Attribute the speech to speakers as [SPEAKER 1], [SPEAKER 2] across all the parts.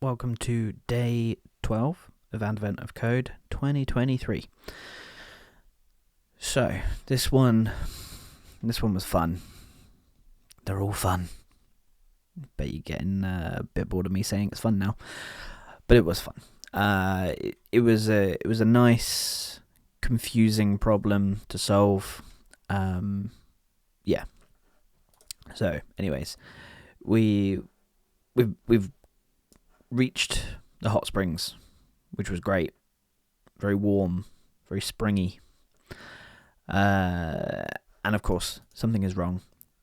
[SPEAKER 1] Welcome to day 12 of Advent of Code 2023. So, this one was fun. They're all fun. Bet you're getting a bit bored of me saying it's fun now, but it was fun. It was a nice, confusing problem to solve. Yeah. So, anyways, we've reached the hot springs, which was great. Very warm, very springy. And of course, something is wrong.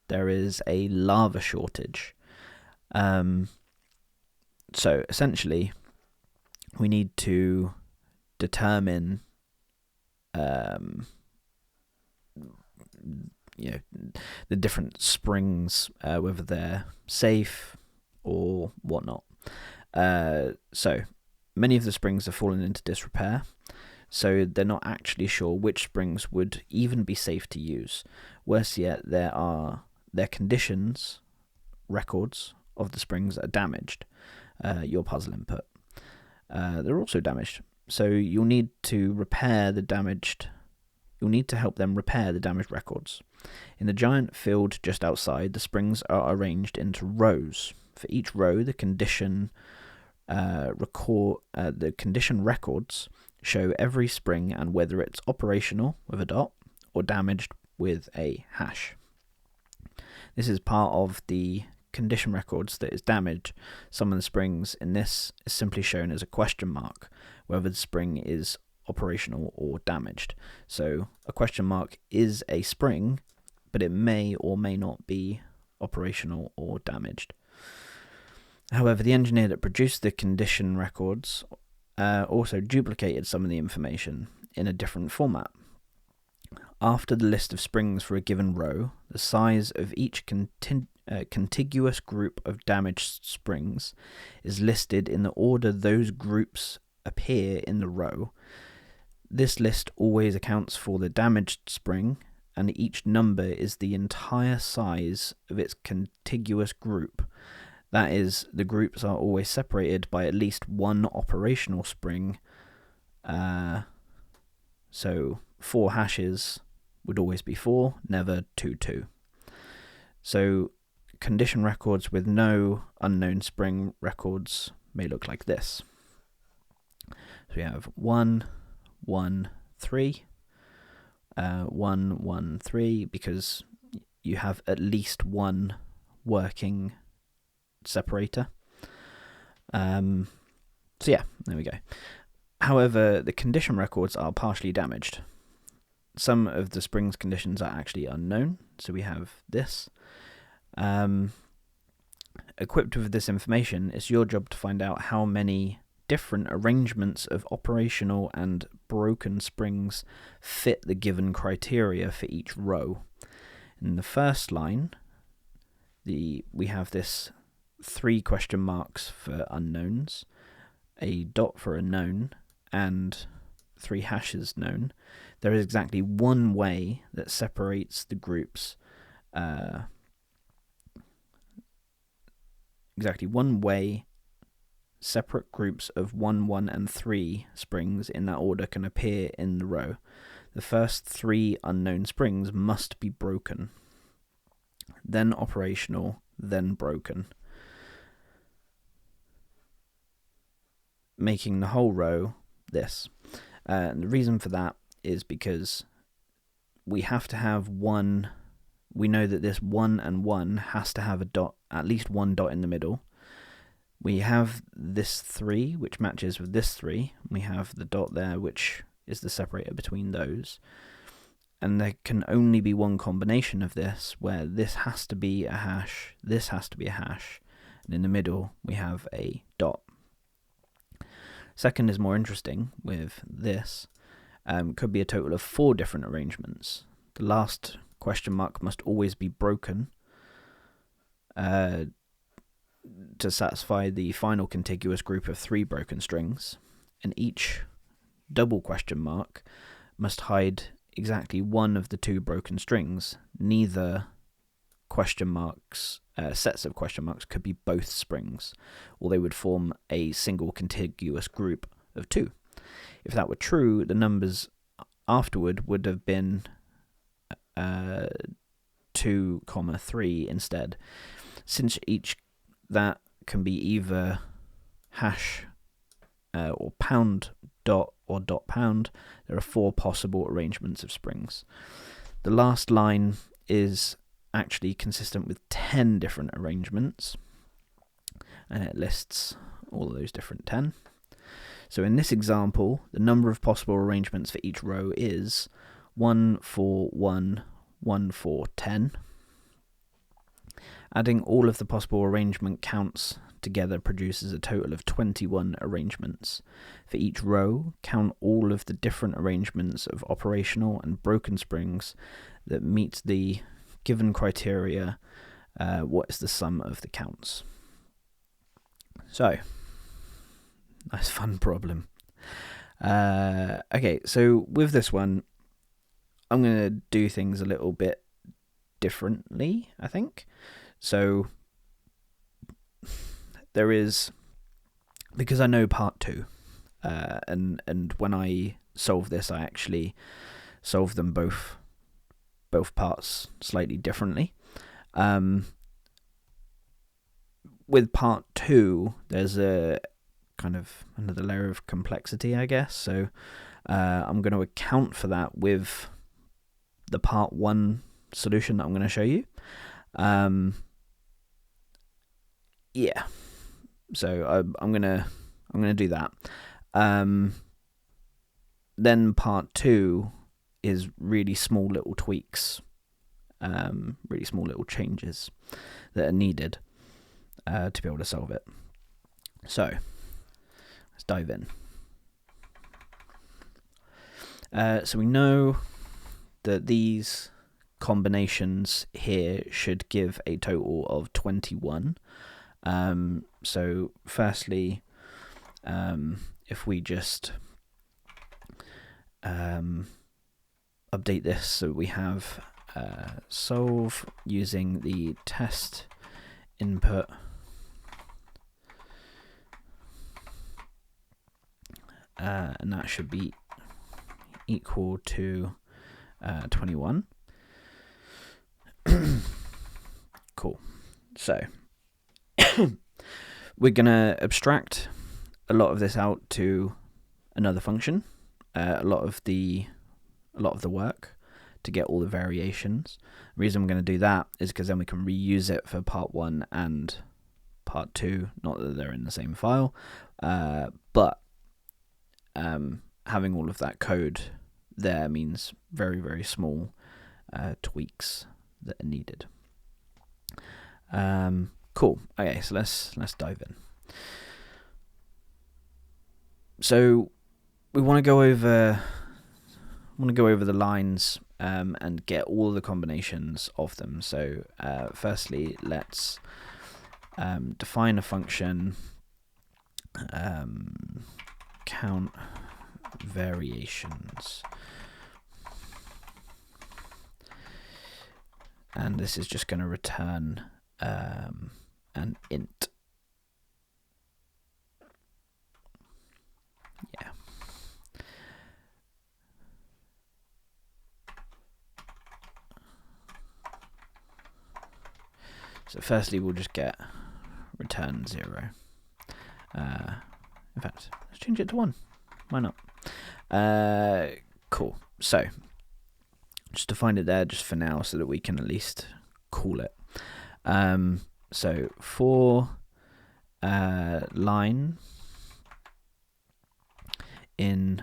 [SPEAKER 1] There is a lava shortage. So essentially, we need to determine, the different springs, whether they're safe or whatnot. So many of the springs have fallen into disrepair, so they're not actually sure which springs would even be safe to use. Worse yet, their conditions records of the springs are damaged. Your puzzle input. They're also damaged, so you'll need to help them repair the damaged records. In the giant field just outside, the springs are arranged into rows. For each row, the condition records show every spring and whether it's operational with a dot or damaged with a hash. This is part of the condition records that is damaged. Some of the springs in this is simply shown as a question mark, whether the spring is operational or damaged. So a question mark is a spring, but it may or may not be operational or damaged. However, the engineer that produced the condition records also duplicated some of the information in a different format. After the list of springs for a given row, the size of each contiguous group of damaged springs is listed in the order those groups appear in the row. This list always accounts for the damaged spring, and each number is the entire size of its contiguous group. That is, the groups are always separated by at least one operational spring. So 4 hashes would always be 4, never 2, 2. So condition records with no unknown spring records may look like this. So we have 1, 1, 3, 1, 1, 3, because you have at least one working separator. So yeah, there we go. However, the condition records are partially damaged. Some of the springs conditions are actually unknown, so we have this. Equipped with this information, it's your job to find out how many different arrangements of operational and broken springs fit the given criteria for each row. In the first line, we have this 3 question marks for unknowns, a dot for a known, and 3 hashes known. There is exactly one way that separates the groups. Exactly one way separate groups of 1, 1, and 3 springs in that order can appear in the row. The first 3 unknown springs must be broken, then operational, then broken, making the whole row this. And the reason for that is because we have to have one. We know that this 1 and 1 has to have a dot, at least one dot in the middle. We have this 3, which matches with this 3. We have the dot there, which is the separator between those. And there can only be one combination of this, where this has to be a hash, this has to be a hash, and in the middle we have a dot. Second is more interesting with this. Could be a total of 4 different arrangements. The last question mark must always be broken to satisfy the final contiguous group of 3 broken strings, and each double question mark must hide exactly one of the 2 broken strings, neither question marks, sets of question marks, could be both springs, or they would form a single contiguous group of 2. If that were true, the numbers afterward would have been 2, 3 instead. Since each that can be either hash or pound dot or dot pound, there are 4 possible arrangements of springs. The last line is actually consistent with 10 different arrangements, and it lists all of those different 10. So in this example, the number of possible arrangements for each row is 1, 4, 1, 1, 4, 10. Adding all of the possible arrangement counts together produces a total of 21 arrangements. For each row, count all of the different arrangements of operational and broken springs that meet the given criteria. What is the sum of the counts? So, nice fun problem. Okay, so with this one, I'm going to do things a little bit differently, I think. So there is, because I know part 2, and when I solve this, I actually solve them both parts slightly differently. With part 2, there's a kind of another layer of complexity, I guess. So I'm going to account for that with the part 1 solution that I'm going to show you. Yeah. So I'm gonna do that. Then part 2 is really small little tweaks, really small little changes that are needed to be able to solve it. So let's dive in. So we know that these combinations here should give a total of 21. So firstly, if we just update this, so we have solve using the test input, and that should be equal to 21. Cool. So we're going to abstract a lot of this out to another function, a lot of the work to get all the variations. The reason I'm going to do that is because then we can reuse it for part 1 and part 2, not that they're in the same file, but having all of that code there means very, very small tweaks that are needed. Cool. Okay, so let's dive in. So we want to go over the lines and get all the combinations of them. So firstly, let's define a function, count variations, and this is just going to return an int. Yeah. So firstly, we'll just get return 0. In fact, let's change it to 1. Why not? Cool. So just define it there just for now so that we can at least call it. So for line in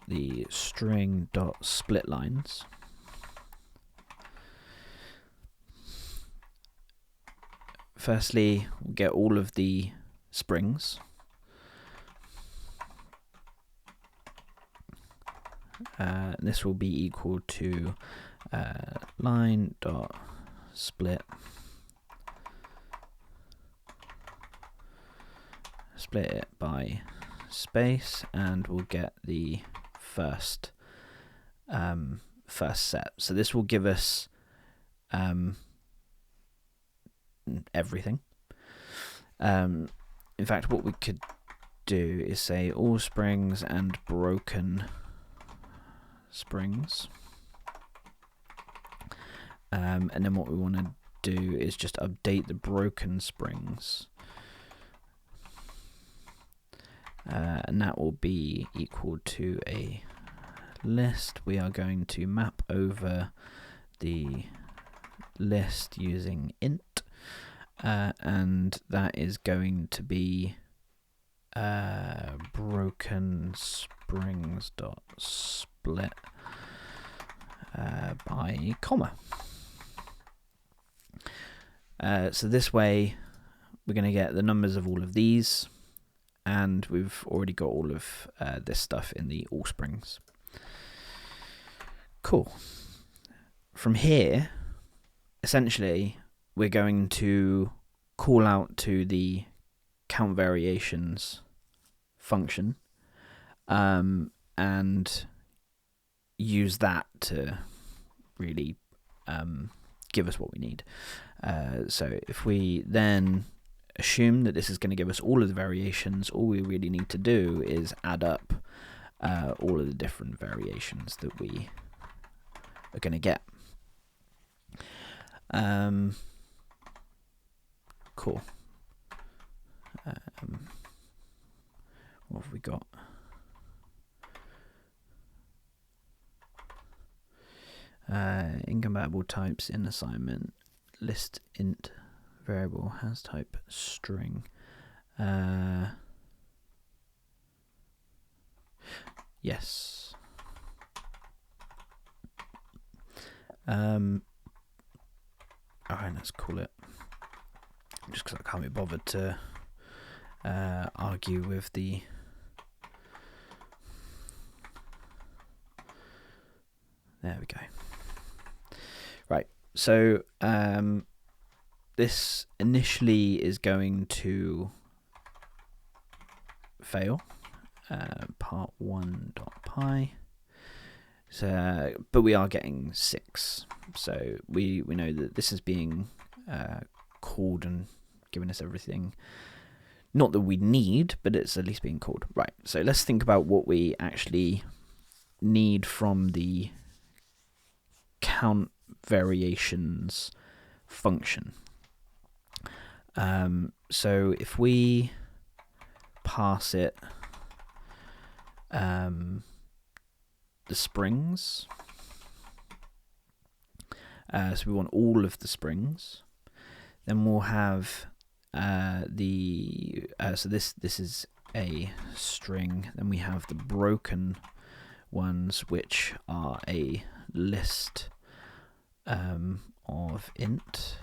[SPEAKER 1] the string dot split lines, firstly we'll get all of the springs. This will be equal to line dot split it by space, and we'll get the first set. So this will give us everything. In fact, what we could do is say all springs and broken springs. And then what we want to do is just update the broken springs. And that will be equal to a list. We are going to map over the list using int, and that is going to be broken springs dot split by comma. So this way we're going to get the numbers of all of these, and we've already got all of this stuff in the all springs. Cool. From here, essentially, we're going to call out to the count variations function, and use that to really give us what we need. So if we then assume that this is going to give us all of the variations, all we really need to do is add up all of the different variations that we are going to get. Cool. What have we got? Incompatible types in assignment. List int variable has type string. Yes. Alright, let's call it. Just because I can't be bothered to argue with the there we go. Right, so this initially is going to fail, part1.py. So, but we are getting 6, so we know that this is being called and giving us everything. Not that we need, but it's at least being called. Right, so let's think about what we actually need from the count variations function. So if we pass it the springs, so we want all of the springs, then we'll have so this is a string, then we have the broken ones, which are a list of int.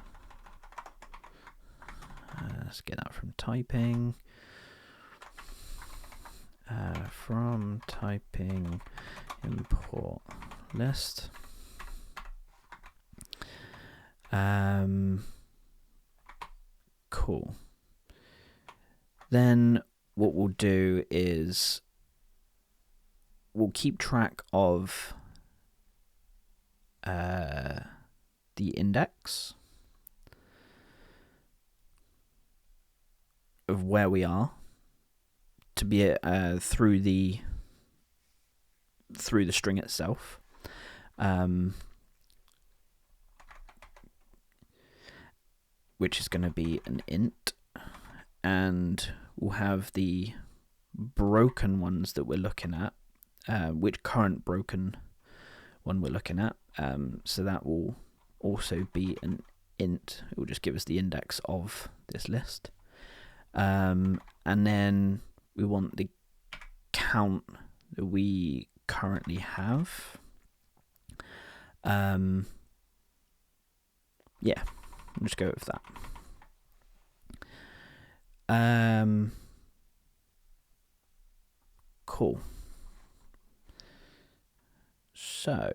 [SPEAKER 1] Let's get that from typing. From typing import list. Cool. Then what we'll do is we'll keep track of the index of where we are to be through the string itself. Which is going to be an int, and we'll have the broken ones that we're looking at, which current broken one we're looking at. So that will also be an int. It will just give us the index of this list. And then we want the count that we currently have. Yeah, I'll just go with that. Cool. So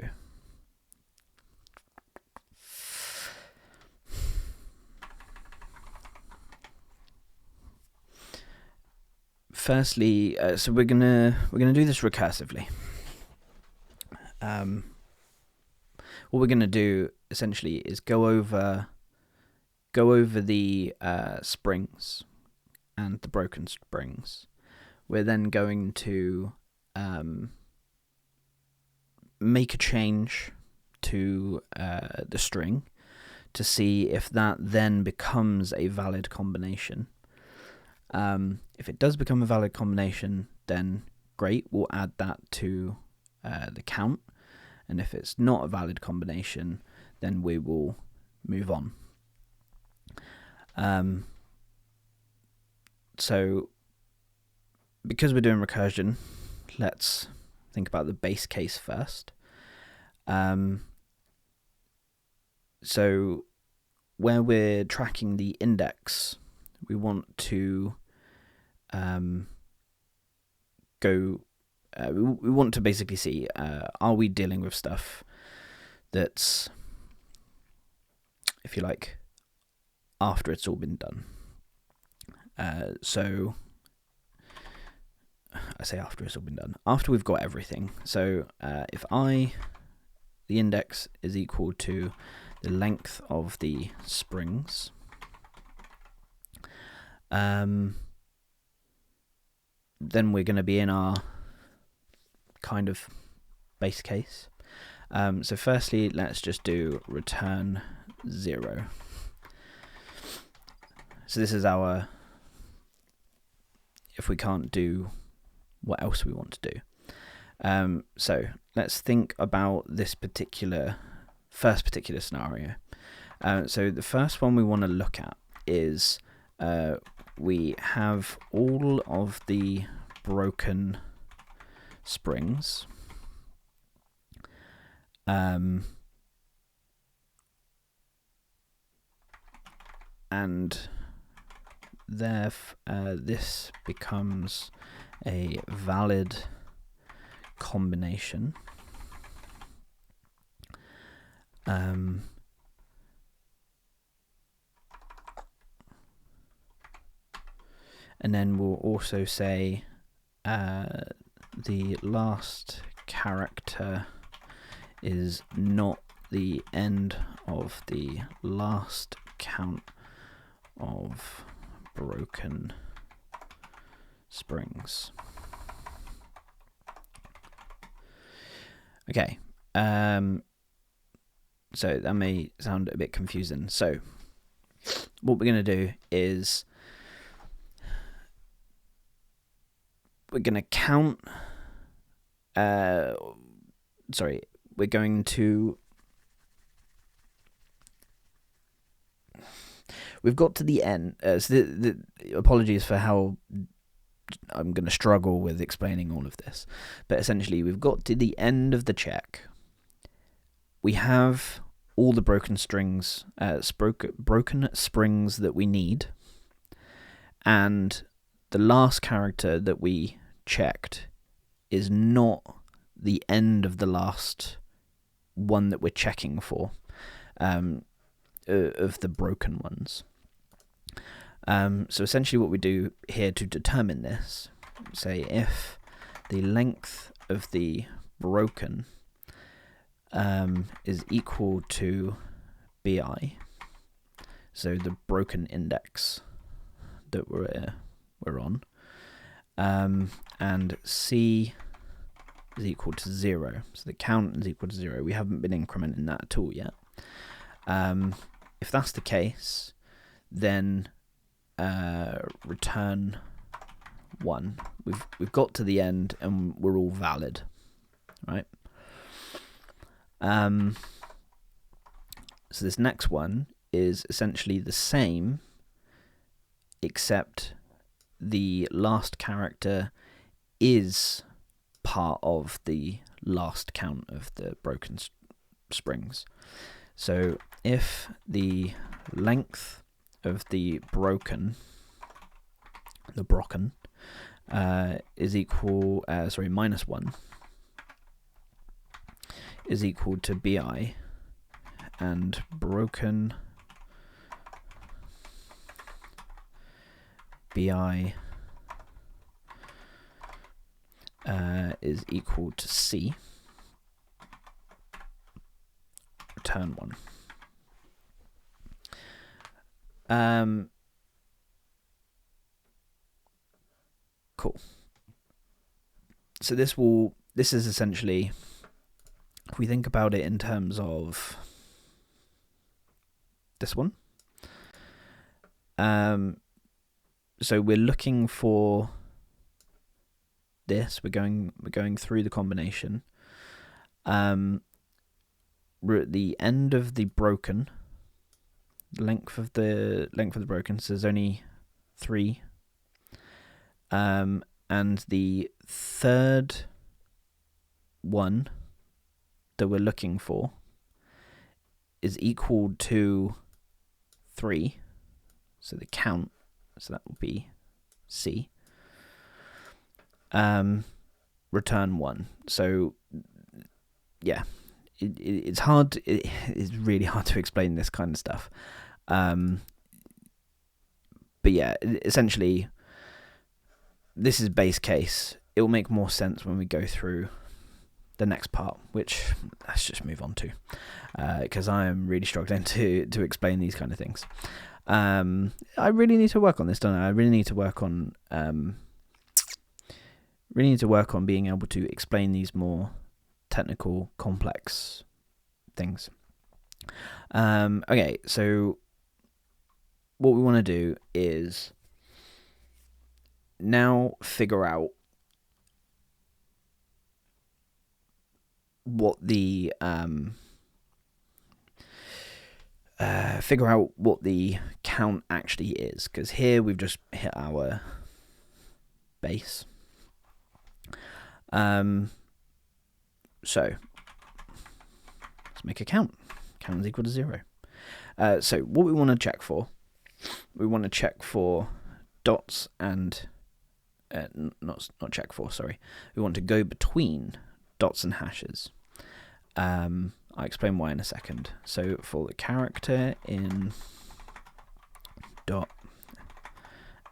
[SPEAKER 1] firstly, so we're gonna do this recursively. what we're going to do essentially is go over the springs and the broken springs. We're then going to make a change to the string to see if that then becomes a valid combination. If it does become a valid combination, then great, we'll add that to the count. And if it's not a valid combination, then we will move on. So because we're doing recursion, let's think about the base case first. So where we're tracking the index, we want to we want to basically see, are we dealing with stuff that's, if you like, after it's all been done. So I say after it's all been done, after we've got everything. So if the index is equal to the length of the springs, then we're going to be in our kind of base case. So firstly, let's just do return 0. So this is our, if we can't do what else we want to do. So let's think about this first particular scenario. So the first one we want to look at is we have all of the broken springs, and this becomes a valid combination. And then we'll also say the last character is not the end of the last count of broken springs. Okay, so that may sound a bit confusing. So what we're going to do is we're going to count, we're going to, we've got to the end, so the apologies for how I'm going to struggle with explaining all of this, but essentially we've got to the end of the check. We have all the broken springs that we need, and the last character that we checked is not the end of the last one that we're checking for, of the broken ones. So essentially what we do here to determine this, say if the length of the broken is equal to bi, so the broken index that we're on, and c is equal to 0, so the count is equal to 0. We haven't been incrementing that at all yet. If that's the case, then return 1. We've got to the end and we're all valid, right? So this next one is essentially the same, except the last character is part of the last count of the broken springs. So if the length of the broken is equal, minus 1 is equal to bi, and broken bi is equal to c, return 1. Cool. So this is essentially, if we think about it in terms of this one, so we're looking for this. We're going through the combination. We're at the end of the broken. Length of the broken. So there's only 3. And the third one that we're looking for is equal to 3. So the count. So that will be C. Return 1. So yeah, it's hard. It's really hard to explain this kind of stuff. But yeah, essentially, this is base case. It will make more sense when we go through the next part, which let's just move on to, because I am really struggling to explain these kind of things. I really need to work on this, don't I? I really need to work on being able to explain these more technical, complex things. Okay, so what we want to do is now figure out what the count actually is, because here we've just hit our base. So let's make a count. Count is equal to 0. So what we want to check for, dots and not check for. Sorry, we want to go between dots and hashes. I'll explain why in a second. So for the character in dot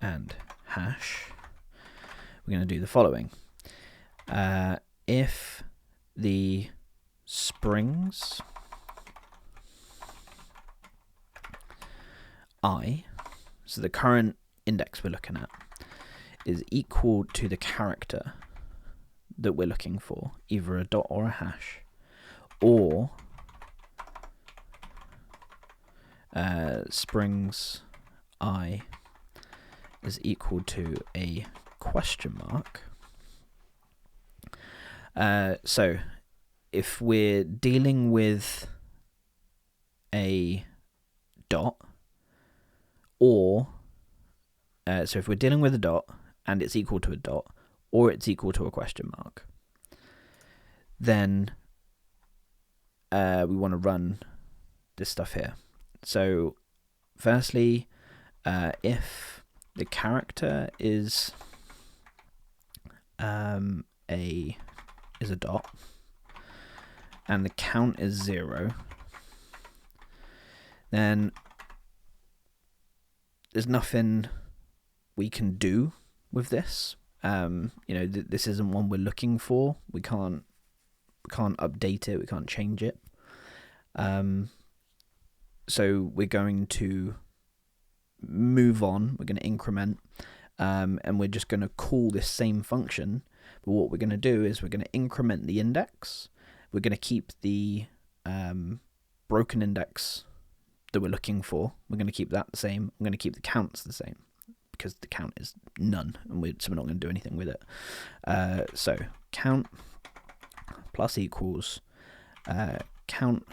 [SPEAKER 1] and hash, we're going to do the following. If the springs I, so the current index we're looking at, is equal to the character that we're looking for, either a dot or a hash, or springs I is equal to a question mark. So if we're dealing with a dot, or so if we're dealing with a dot and it's equal to a dot, or it's equal to a question mark, then we want to run this stuff here. So firstly, if the character is a dot and the count is 0, then there's nothing we can do with this. This isn't one we're looking for. We can't update it. We can't change it. So we're going to move on. We're going to increment, and we're just going to call this same function. But what we're going to do is we're going to increment the index. We're going to keep the broken index that we're looking for. We're going to keep that the same. I'm going to keep the counts the same, because the count is none, and we're not going to do anything with it. So count plus equals count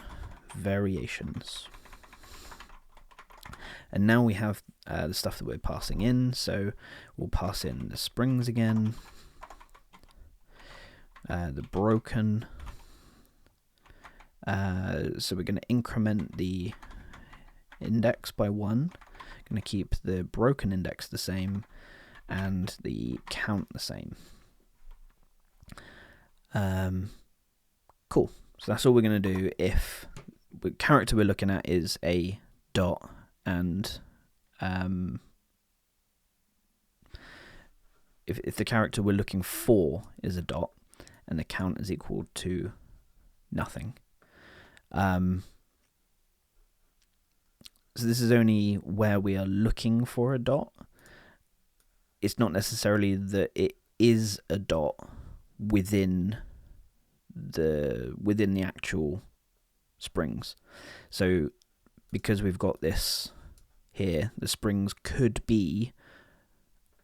[SPEAKER 1] variations. And now we have the stuff that we're passing in. So we'll pass in the springs again, the broken. So we're going to increment the index by 1. Going to keep the broken index the same and the count the same. Cool. So that's all we're going to do if the character we're looking at is a dot, and if the character we're looking for is a dot and the count is equal to nothing, So this is only where we are looking for a dot. It's not necessarily that it is a dot within the actual springs. So because we've got this here, the springs could be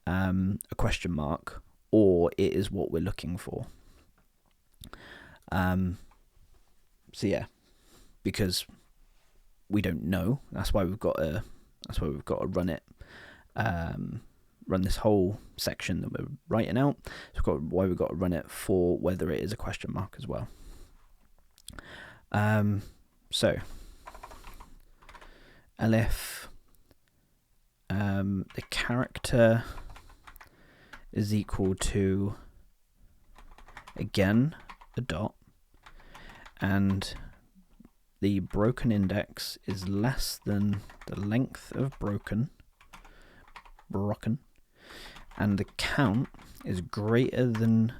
[SPEAKER 1] a question mark, or it is what we're looking for. So yeah, because we don't know, that's why we've got to run it, run this whole section that we're writing out. So why we've got to run it for whether it is a question mark as well. So elif the character is equal to, again, a dot, and the broken index is less than the length of broken, and the count is greater than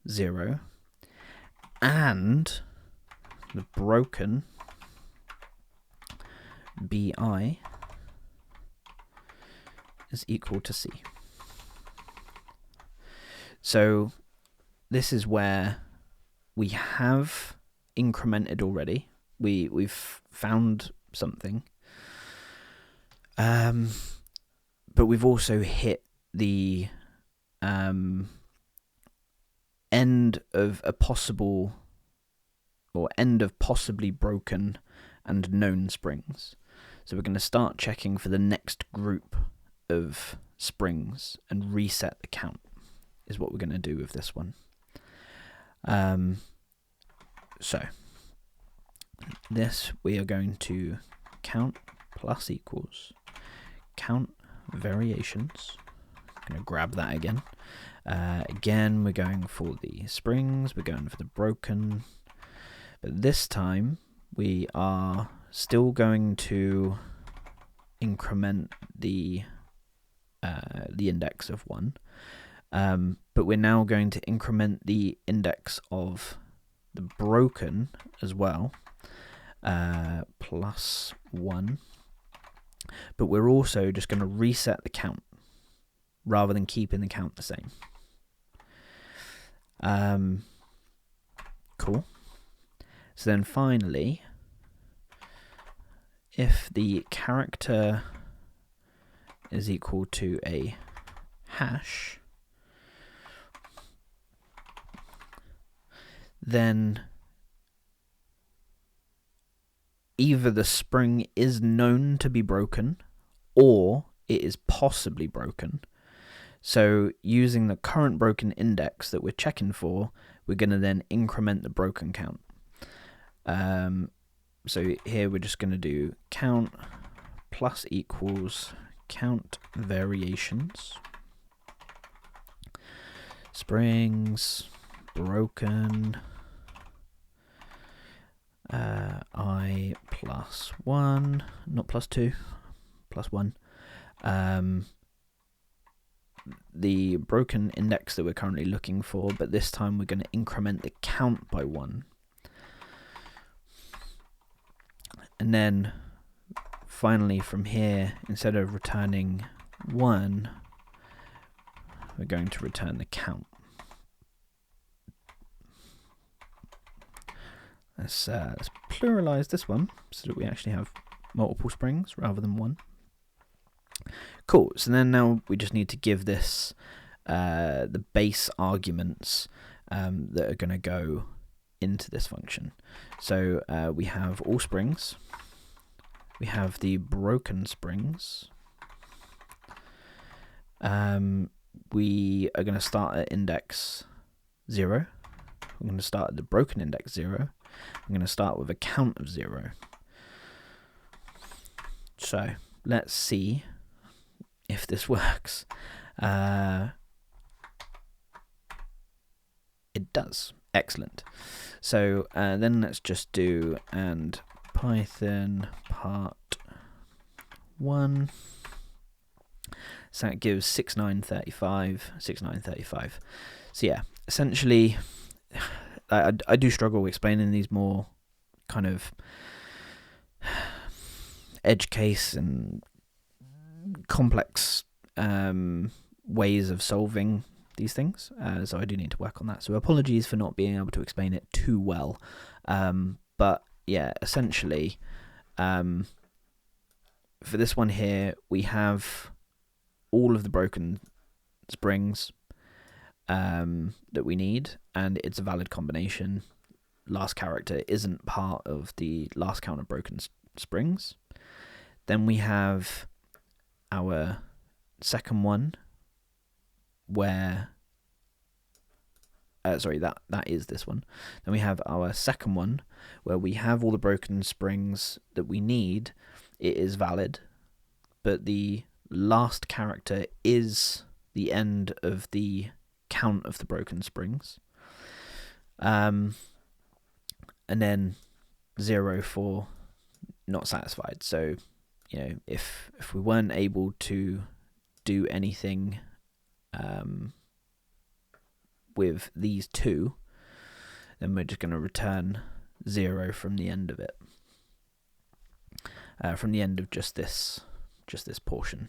[SPEAKER 1] 0, and the broken bi is equal to c. So this is where we have incremented already. We've found something, but we've also hit the end of a possible, or end of possibly broken and known springs. So we're going to start checking for the next group of springs and reset the count, is what we're going to do with this one. So this we are going to count plus equals count variations. I'm going to grab that again. Again, we're going for the springs, we're going for the broken, but this time we are still going to increment the index of 1, but we're now going to increment the index of the broken as well, plus 1, but we're also just going to reset the count rather than keeping the count the same. Cool. So then finally, if the character is equal to a hash, then either the spring is known to be broken or it is possibly broken. So using the current broken index that we're checking for, we're going to then increment the broken count. So here we're just going to do count plus equals count variations, springs, broken, I plus 1, not plus 2, plus 1. The broken index that we're currently looking for, but this time we're going to increment the count by 1. And then finally from here, instead of returning 1, we're going to return the count. Let's pluralize this one so that we actually have multiple springs rather than 1. Cool, so then now we just need to give this the base arguments that are going to go into this function. So we have all springs, we have the broken springs, we are going to start at index 0, we're going to start at the broken index 0, I'm going to start with a count of 0. So let's see if this works. It does. Excellent. So then let's just do and Python part 1. So that gives 6935. So yeah, essentially, I do struggle explaining these more kind of edge case and complex ways of solving these things, so I do need to work on that. So apologies for not being able to explain it too well, but yeah, essentially, for this one here, we have all of the broken springs that we need, and it's a valid combination. Last character isn't part of the last count of broken springs. Then we have our second one, where that is this one. Then we have our second one, where we have all the broken springs that we need. It is valid, but the last character is the end of the count of the broken springs. And then 0 for not satisfied. So, if we weren't able to do anything with these two, then we're just going to return 0 from the end of it, from the end of just this portion.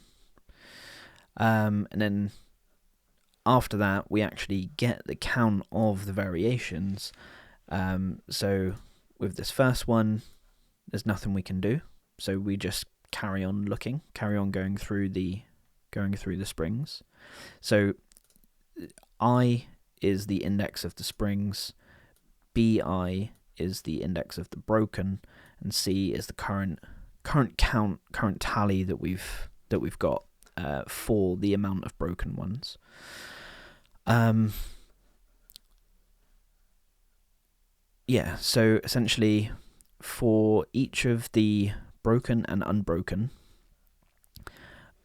[SPEAKER 1] And then after that, we actually get the count of the variations. So with this first one, there's nothing we can do. So we just carry on going through the springs. So I is the index of the springs, BI is the index of the broken, and C is the current tally that we've got for the amount of broken ones. So essentially, for each of the broken and unbroken,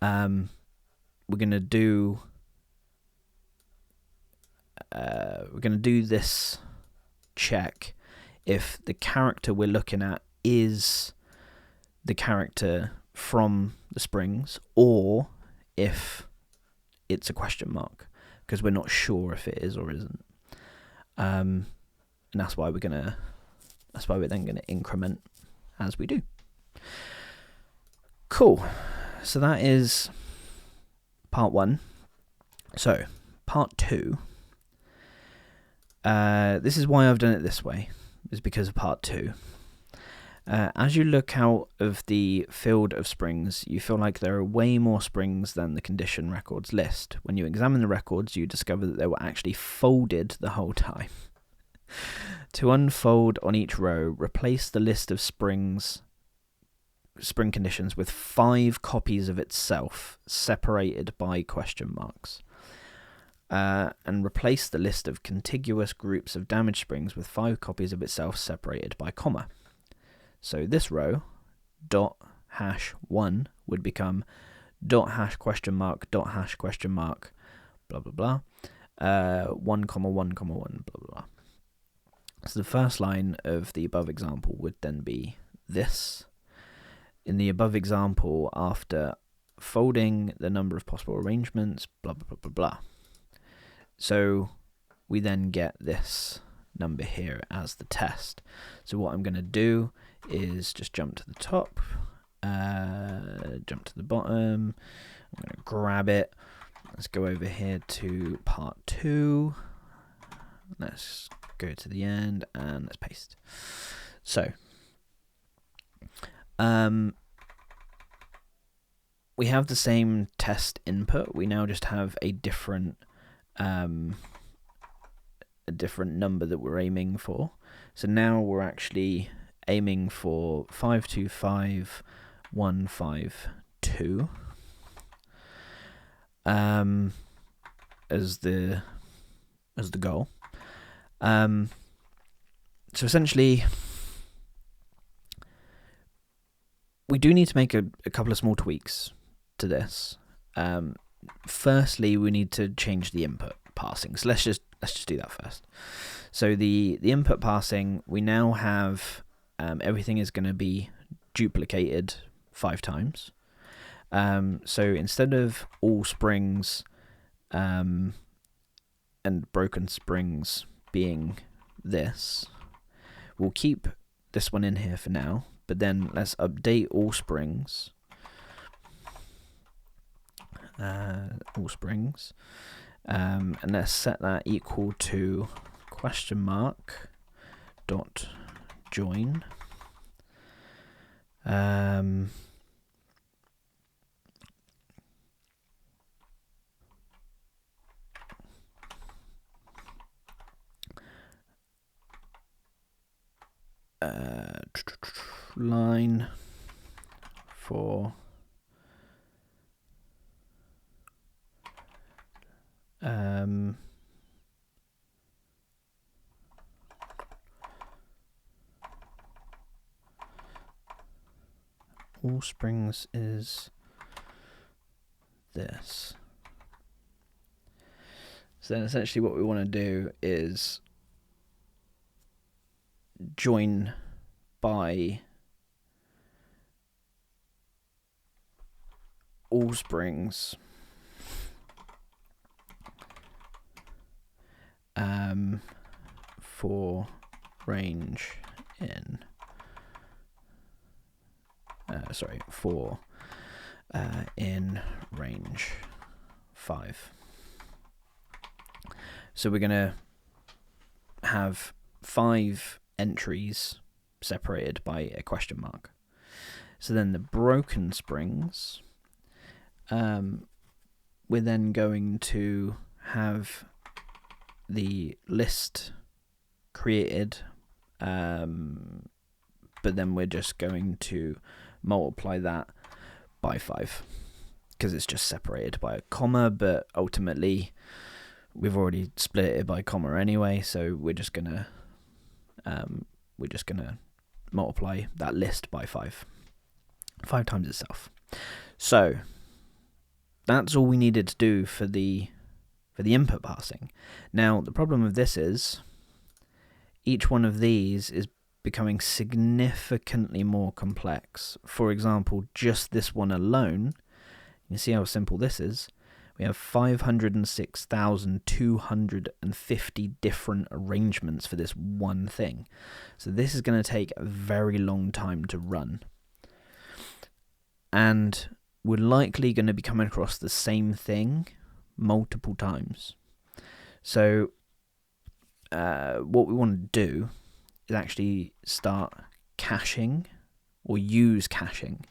[SPEAKER 1] we're gonna do this check if the character we're looking at is the character from the springs, or if it's a question mark, because we're not sure if it is or isn't. And that's why we're then gonna increment as we do. Cool. So that is part 1. So part 2. This is why I've done it this way, is because of part 2. As you look out of the field of springs, you feel like there are way more springs than the condition records list. When you examine the records, you discover that they were actually folded the whole time. To unfold on each row, replace the list of spring conditions with 5 copies of itself, separated by question marks. And replace the list of contiguous groups of damaged springs with 5 copies of itself, separated by comma. So this row, .#1, would become .#question mark, .#question mark, blah, blah, blah, 1, 1, 1, blah, blah, blah. So the first line of the above example would then be this. In the above example, after folding the number of possible arrangements, blah, blah, blah, blah, blah. So we then get this number here as the test. So what I'm going to do is just jump to the top, jump to the bottom. I'm going to grab it. Let's go over here to part 2. Let's go to the end and let's paste. So we have the same test input. We now just have a different number that we're aiming for. So now we're actually aiming for 525152 as the goal. So essentially, we do need to make a couple of small tweaks to this. Firstly, we need to change the input passing. So let's just do that first. So the input passing, we now have everything is going to be duplicated 5 times. So instead of all springs and broken springs being this, we'll keep this one in here for now, but then let's update all springs. All springs. And let's set that equal to dot join. Line for all springs is this. So then essentially what we want to do is join by all springs for range in in range 5. So we're going to have 5 entries separated by a question mark. So then the broken springs, we're then going to have the list created, but then we're just going to multiply that by 5 because it's just separated by a comma, but ultimately we've already split it by comma anyway, so we're just gonna multiply that list by 5 times itself. So that's all we needed to do for the input passing. Now the problem with this is each one of these is becoming significantly more complex. For example, just this one alone, you see how simple this is. We have 506,250 different arrangements for this one thing. So this is going to take a very long time to run. And we're likely going to be coming across the same thing multiple times. So what we want to do is actually start caching or use caching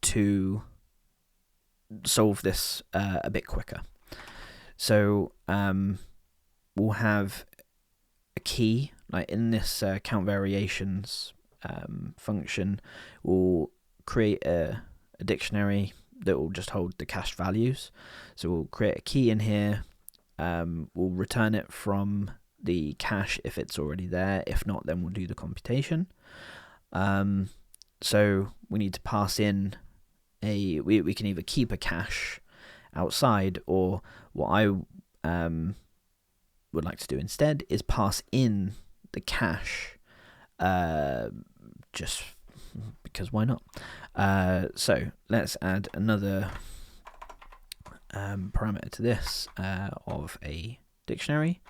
[SPEAKER 1] to solve this a bit quicker. So we'll have a key, like in this count variations function, we'll create a dictionary that will just hold the cached values. So we'll create a key in here, we'll return it from the cache if it's already there. If not, then we'll do the computation. So we need to pass in we can either keep a cache outside, or what I would like to do instead is pass in the cache, just because why not? So let's add another parameter to this of a dictionary.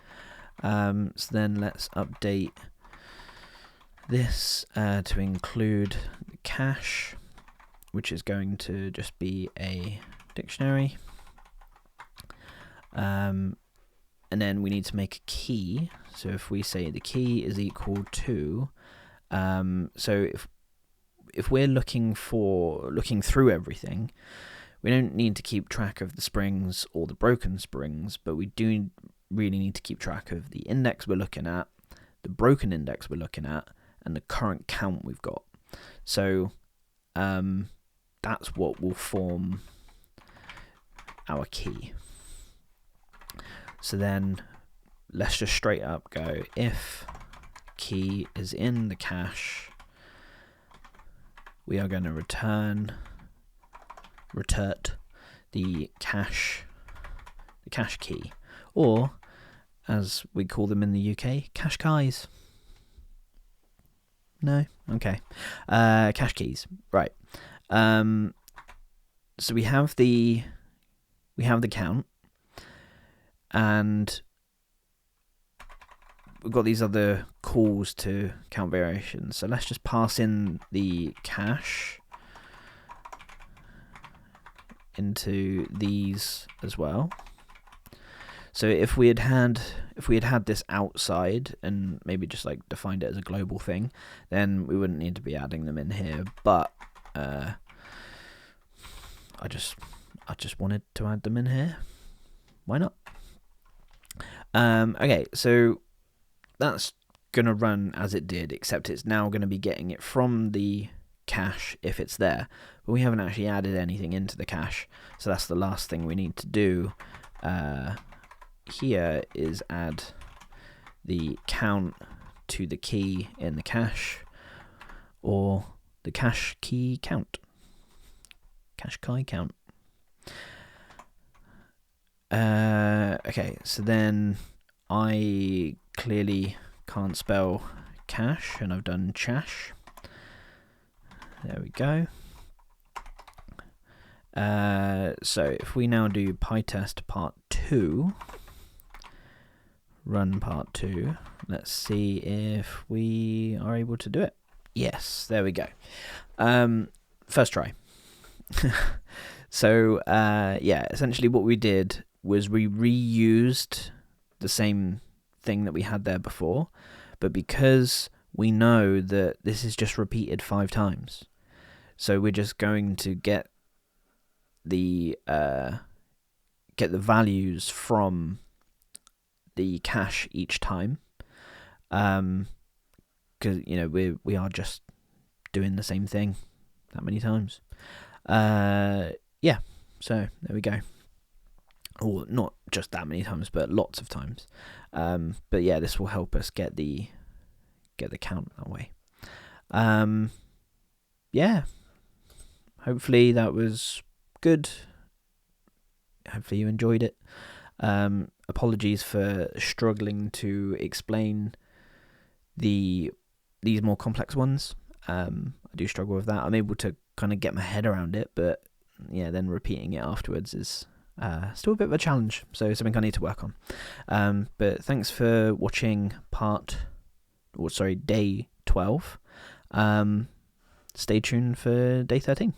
[SPEAKER 1] So then let's update this to include the cache, which is going to just be a dictionary. And then we need to make a key. So if we say the key is equal to, so if we're looking through everything, we don't need to keep track of the springs or the broken springs, but we do really need to keep track of the index we're looking at, the broken index we're looking at, and the current count we've got. So that's what will form our key. So then let's just straight up go if key is in the cache, we are going to return the cache key, or as we call them in the UK, cache keys. No? Okay. Cache keys. Right. So we have the count, and we've got these other calls to count variations. So let's just pass in the cache into these as well. So if we had had this outside and maybe just like defined it as a global thing, then we wouldn't need to be adding them in here. But I just wanted to add them in here. Why not? Okay, so that's gonna run as it did, except it's now gonna be getting it from the cache if it's there. But we haven't actually added anything into the cache, so that's the last thing we need to do. Here is add the count to the key in the cache, or the cache key count. Cache key count. Okay, so then I clearly can't spell cache, and I've done chash. There we go. So if we now do PyTest part 2, run part 2, let's see if we are able to do it. Yes, there we go. First try. So yeah, essentially what we did was we reused the same thing that we had there before, but because we know that this is just repeated 5 times, so we're just going to get the values from the cache each time, because we are just doing the same thing that many times. Yeah, so there we go. Or not just that many times, but lots of times. But yeah, this will help us get the count that way. Yeah, hopefully that was good. Hopefully you enjoyed it. Apologies for struggling to explain these more complex ones. I do struggle with that. I'm able to kind of get my head around it, but yeah, then repeating it afterwards is still a bit of a challenge, so something I need to work on. But thanks for watching day 12. Stay tuned for day 13.